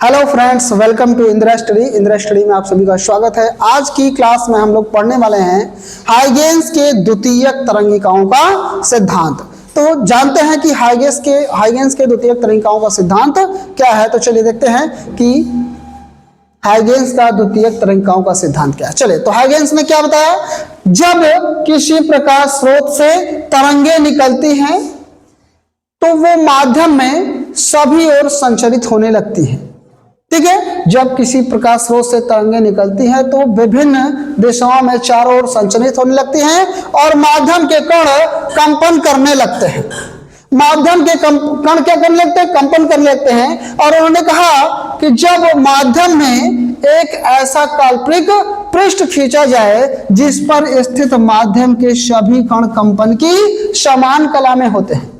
Hello friends, welcome to Indira study में आप सभी का स्वागत है। आज की क्लास में हम लोग पढ़ने वाले हैं हाइगेंस के द्वितीयक तरंगिकाओं का सिद्धांत। तो जानते हैं कि हाइगेंस के द्वितीयक तरंगिकाओं का सिद्धांत क्या है। तो चलिए देखते हैं कि हाइगेंस का द्वितीयक तरंगिकाओं का सिद्धांत क्या है। चलिए, तो हाइगेंस ने क्या बताया, जब किसी प्रकाश स्रोत से तरंगे निकलती हैं तो वो माध्यम में सभी ओर संचरित होने लगती हैं। ठीक है, जब किसी प्रकाश स्रोत से तरंगे निकलती हैं तो विभिन्न दिशाओं में चारों ओर संचरित होने लगती हैं और माध्यम के कण कंपन करने लगते हैं। माध्यम के कण क्या करने लगते हैं? कंपन करने लगते हैं। और उन्होंने कहा कि जब माध्यम में एक ऐसा काल्पनिक पृष्ठ खींचा जाए जिस पर स्थित माध्यम के सभी कण कंपन की समान कला में होते हैं,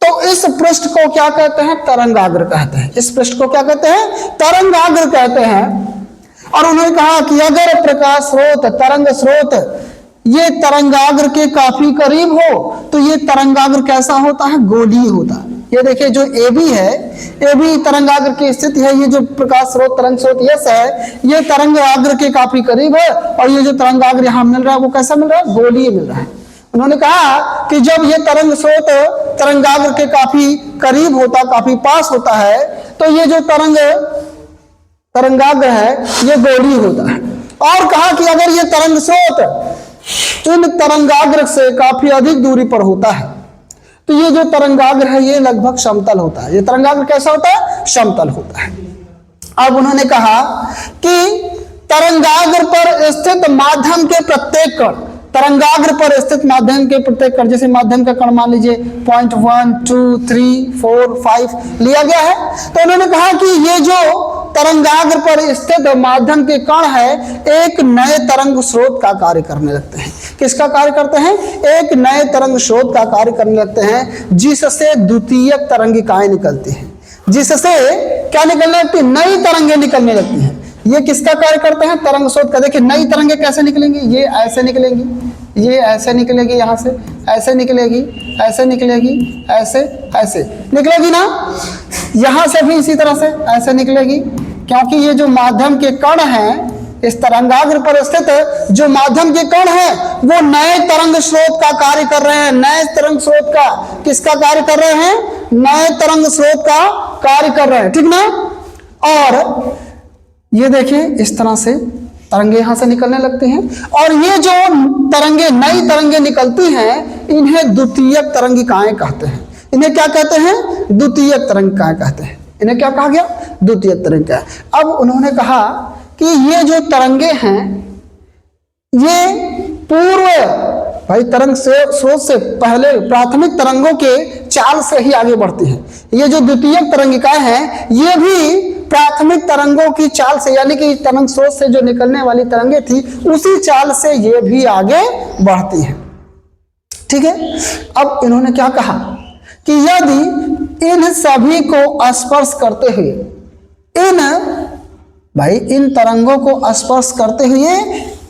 तो इस पृष्ठ को क्या कहते हैं? तरंगाग्र कहते हैं। इस पृष्ठ को क्या कहते हैं? तरंगाग्र कहते हैं। और उन्होंने कहा कि अगर प्रकाश स्रोत, तरंग स्रोत ये तरंगाग्र के काफी करीब हो तो ये तरंगाग्र कैसा होता है? गोलीय होता है। ये देखिए, जो AB है, AB तरंगाग्र की स्थिति है। ये जो प्रकाश स्रोत, तरंग स्रोत यस है, ये तरंगाग्र के काफी करीब है। और ये जो तरंगाग्र यहाँ मिल रहा है वो कैसा मिल रहा है? गोलीय मिल रहा है। उन्होंने कहा कि जब ये तरंग स्रोत तरंगाग्र के काफी करीब होता, काफी पास होता है, तो ये जो तरंगाग्र है ये गोलीय होता है। और कहा कि अगर ये तरंग स्रोत इन तरंगाग्र से काफी अधिक दूरी पर होता है तो ये जो तरंगाग्र है ये लगभग समतल होता है। ये तरंगाग्र कैसा होता है? समतल होता है। अब उन्होंने कहा कि तरंगाग्र पर स्थित माध्यम के प्रत्येक कण, तरंगाग्र पर स्थित माध्यम के प्रत्येक कण, जैसे माध्यम का कण मान लीजिए 0.1, 2, 3, 4, 5 लिया गया है। तो उन्होंने कहा कि ये जो तरंगाग्र पर स्थित माध्यम के कण है एक नए तरंग स्रोत का कार्य करने लगते हैं। किसका कार्य करते हैं? एक नए तरंग स्रोत का कार्य करने लगते हैं जिससे द्वितीयक तरंगिकाएं निकलती हैं। जिससे क्या निकलने लगती है? नई तरंगें निकलने लगती हैं। ये किसका कार्य करते हैं? तरंग स्रोत का। देखिए, नई तरंगे कैसे निकलेंगी? ये ऐसे निकलेंगी, ये ऐसे निकलेगी, यहां से ऐसे निकलेगी, ऐसे निकलेगी, ऐसे ऐसे निकलेगी ना। यहां से भी इसी तरह से ऐसे निकलेगी, क्योंकि ये जो माध्यम के कण हैं, इस तरंगाग्र पर स्थित जो माध्यम के कण हैं वो नए तरंग स्रोत का कार्य कर रहे हैं। नए तरंग स्रोत का, किसका कार्य कर रहे हैं? नए तरंग स्रोत का कार्य कर रहे हैं। ठीक ना। और ये देखिए, इस तरह से तरंगे यहां से निकलने लगती हैं। और ये जो तरंगे, नई तरंगे निकलती हैं, इन्हें द्वितीयक तरंगिकाएं कहते हैं। इन्हें क्या कहते हैं? द्वितीयक तरंगिकाएं कहते हैं। इन्हें क्या कहा गया? द्वितीयक तरंगिकाएं। अब उन्होंने कहा कि ये जो तरंगे हैं ये पूर्व भाई तरंग स्रोत से पहले प्राथमिक तरंगों के चाल से ही आगे बढ़ती हैं। ये जो द्वितीयक तरंगिकाएं हैं ये भी प्राथमिक तरंगों की चाल से, यानी कि तरंग स्रोत से जो निकलने वाली तरंगे थी उसी चाल से ये भी आगे बढ़ती हैं। ठीक है। अब इन्होंने क्या कहा कि यदि इन सभी को स्पर्श करते हुए, इन तरंगों को स्पर्श करते हुए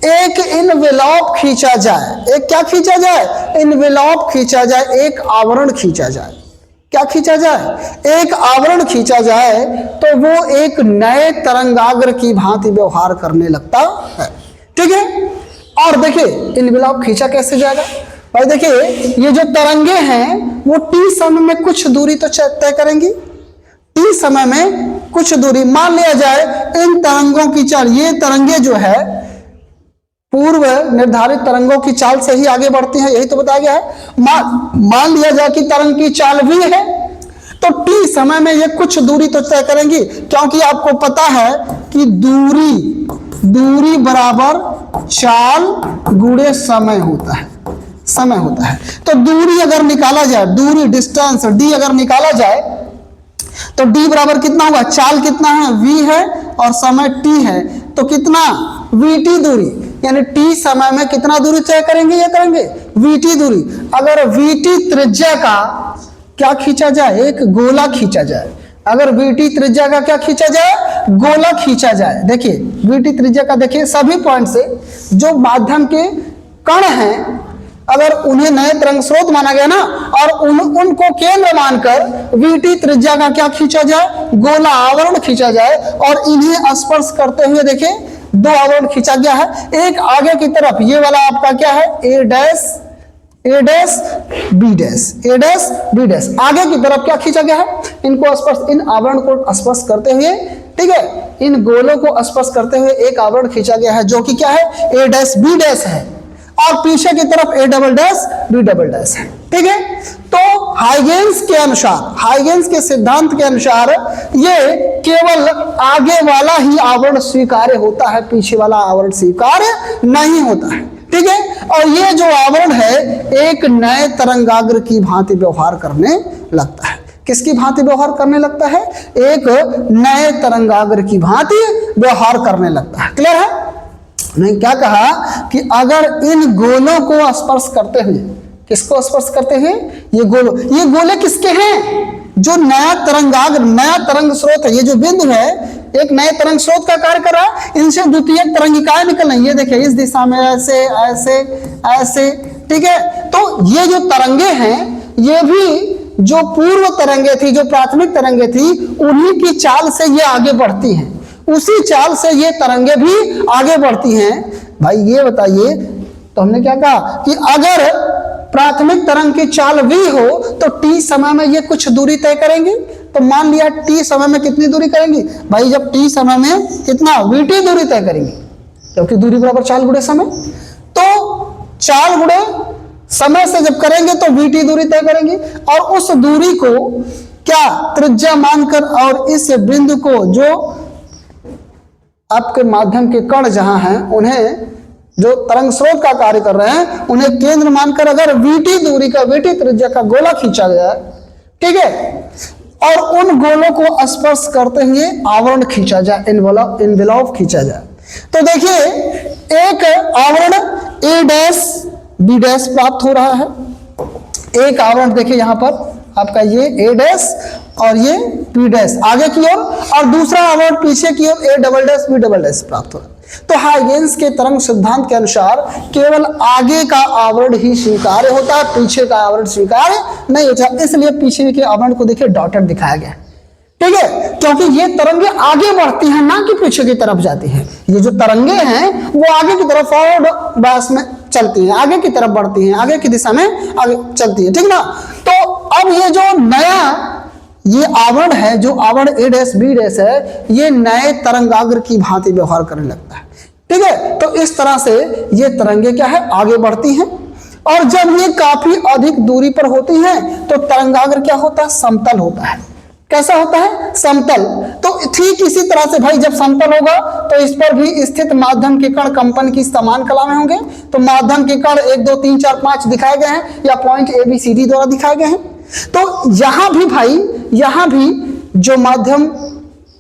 एक इनवेलॉप खींचा जाए। एक क्या खींचा जाए? इनवेलॉप खींचा जाए, एक आवरण खींचा जाए। क्या खींचा जाए? एक आवरण खींचा जाए तो वो एक नए तरंगाग्र की भांति व्यवहार करने लगता है। ठीक है। और देखिए, इनवेलॉप खींचा कैसे जाएगा? भाई देखिए, ये जो तरंगे हैं वो टी समय में कुछ दूरी तो तय करेंगी। टी समय में कुछ दूरी, मान लिया जाए इन तरंगों की चाल, ये तरंगे जो है पूर्व निर्धारित तरंगों की चाल से ही आगे बढ़ती है, यही तो बताया गया है। मान लिया जाए कि तरंग की चाल भी है तो टी समय में ये कुछ दूरी तो तय करेंगी, क्योंकि आपको पता है कि दूरी बराबर चाल गुणे समय होता है। समय होता है। तो दूरी अगर निकाला जाए, दूरी डिस्टेंस डी अगर निकाला जाए तो डी बराबर कितना होगा? चाल कितना है? v है और समय t है, तो कितना? vt दूरी, यानी t समय में कितना दूरी तय करेंगे? ये करेंगे vt दूरी। अगर vt त्रिज्या का क्या खींचा जाए? एक गोला खींचा जाए। अगर vt त्रिज्या का क्या खींचा जाए? गोला खींचा जाए। देखिए, vt त्रिज्या का देखिए सभी पॉइंट से जो माध्यम के कण हैं अगर उन्हें नए तरंग स्रोत माना गया ना, और उनको केंद्र मानकर वीटी त्रिज्या का क्या खींचा जाए, गोला आवरण खींचा जाए, और इन्हें स्पर्श करते हुए देखिए दो आवरण खींचा गया है, एक आगे की तरफ ये वाला आपका क्या है, ए डैश बी डैश, ए डैश बी डैश, आगे की तरफ क्या खींचा गया है, इनको स्पर्श, इन आवरण को स्पर्श करते हुए, ठीक है, इन गोलों को स्पर्श करते हुए एक आवरण खींचा गया है जो कि क्या है, ए डैश बी डैश है, और पीछे की तरफ A double dash B double dash है। ठीक है, तो हाइगेन्स के अनुसार, हाइगेन्स के सिद्धांत के अनुसार ये केवल आगे वाला ही आवरण स्वीकार्य होता है, पीछे वाला आवरण स्वीकार्य नहीं होता है। ठीक है, और ये जो आवरण है एक नए तरंगाग्र की भांति व्यवहार करने लगता है। किसकी भांति व्यवहार करने लगता है, एक नए तरंगाग्र की भांति व्यवहार करने लगता है। क्लियर है? नहीं, क्या कहा कि अगर इन गोलों को स्पर्श करते हुए, किसको स्पर्श करते हुए, ये गोले किसके हैं, जो नया तरंगाग्र, नया तरंग स्रोत है, ये जो बिंदु है एक नए तरंग स्रोत का कार्य कर रहा है, इनसे द्वितीय तरंगिकाएं निकल रही है। ये देखिए इस दिशा में ऐसे ऐसे ऐसे, ठीक है, तो ये जो तरंगे हैं ये भी जो पूर्व तरंगे थी, जो प्राथमिक तरंगे थी, उन्हीं की चाल से ये आगे बढ़ती हैं, उसी चाल से ये तरंगे भी आगे बढ़ती हैं। भाई ये बताइए, तो हमने क्या कहा कि अगर प्राथमिक तरंग की चाल v हो तो t समय में ये कुछ दूरी तय करेंगी, तो मान लिया t समय में कितनी दूरी करेंगी, भाई जब t समय में कितना vt दूरी तय करेंगी, क्योंकि दूरी बराबर चाल गुणे समय, तो चाल गुणे समय से जब करेंगे तो vt दूरी तय करेंगी, और उस दूरी को क्या त्रिज्या मानकर, और इस बिंदु को जो आपके माध्यम के कण जहां हैं, उन्हें जो तरंग स्रोत का कार्य कर रहे हैं, उन्हें केंद्र मानकर अगर वीटी दूरी का, वीटी त्रिज्या का गोला खींचा गया, ठीक है, और उन गोलों को स्पर्श करते हुए आवरण खींचा जाए, एनवेलप खींचा जाए, तो देखिए एक आवरण ए डैश बी डैश प्राप्त हो रहा है, एक आवरण देखिए यहां पर आपका ये ए डैश और ये बी डैश आगे की ओर, और दूसरा आवरण पीछे की ओर A double dash B double dash प्राप्त हो रहा है। तो हाइगेन्स के तरंग सिद्धांत के अनुसार केवल आगे का आवरण ही स्वीकार्य होता है, पीछे का आवरण स्वीकार्य नहीं होता, इसलिए पीछे के आवरण को देखिए डॉटेड दिखाया गया। ठीक है, क्योंकि ये तरंगे आगे बढ़ती हैं, ना कि पीछे की तरफ जाती हैं। ये जो तरंगे हैं वो आगे की तरफ फॉरवर्ड बायस में चलती हैं, आगे की तरफ बढ़ती हैं, आगे की दिशा में आगे चलती है, ठीक ना। तो अब ये जो नया ये आवरण है, जो आवरण ए डैश बी डैश है, ये नए तरंगाग्र की भांति व्यवहार करने लगता है। ठीक है, तो इस तरह से ये तरंगे क्या है, आगे बढ़ती हैं, और जब ये काफी अधिक दूरी पर होती हैं तो तरंगाग्र क्या होता है, समतल होता है। कैसा होता है, समतल। तो ठीक इसी तरह से भाई जब समतल होगा तो इस पर भी स्थित माध्यम के कण कंपन की समान कला में होंगे। तो माध्यम के कण 1 2 3 4 5 दिखाए गए हैं, या पॉइंट ABCD द्वारा दिखाए गए हैं। तो यहां भी भाई, यहां भी जो माध्यम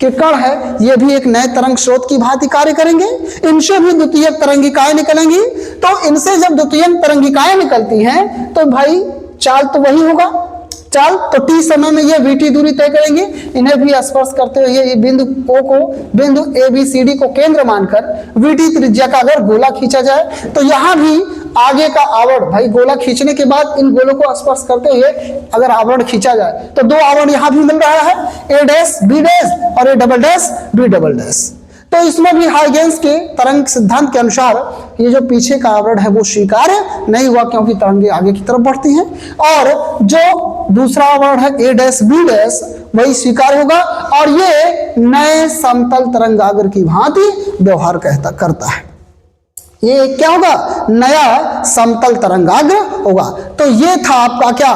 के कण है ये भी एक नए तरंग स्रोत की भांति कार्य करेंगे, इनसे भी द्वितीय तरंगिकाएं निकलेंगी। तो इनसे जब द्वितीय तरंगिकाएं निकलती हैं तो भाई चाल तो वही होगा, चाल तो t समय में ये vt दूरी तय करेंगे, इन्हें भी स्पर्श करते हुए ये बिंदु O को, बिंदु ABCD को केंद्र मानकर vt त्रिज्या का अगर गोला खींचा जाए तो यहां भी आगे का आवरण, भाई गोला खींचने के बाद इन गोलों को स्पर्श करते हुए अगर आवरण खींचा जाए तो दो आवरण यहां भी मिल रहा है, ए डैश बी डैश और A double dash B double dash. तो इसमें भी हाइगेन्स के तरंग सिद्धांत के अनुसार ये जो पीछे का आवरण है वो स्वीकार्य नहीं हुआ, क्योंकि तरंगे आगे की तरफ बढ़ती हैं, और जो दूसरा आवरण है ए डैश बी डैश वही स्वीकार्य होगा, और ये नए समतल तरंगाग्र की भांति व्यवहार करता है। ये क्या होगा, नया समतल तरंगाग्र होगा। तो ये था आपका क्या,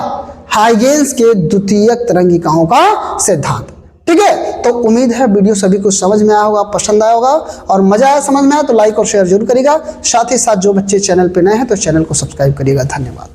हाइगेन्स के द्वितीयक तरंगिकाओं का सिद्धांत। ठीक है, तो उम्मीद है वीडियो सभी को समझ में आया होगा, पसंद आया होगा, और मजा आया समझ में आया तो लाइक और शेयर जरूर करिएगा। साथ ही साथ जो बच्चे चैनल पे नए हैं तो चैनल को सब्सक्राइब करिएगा। धन्यवाद।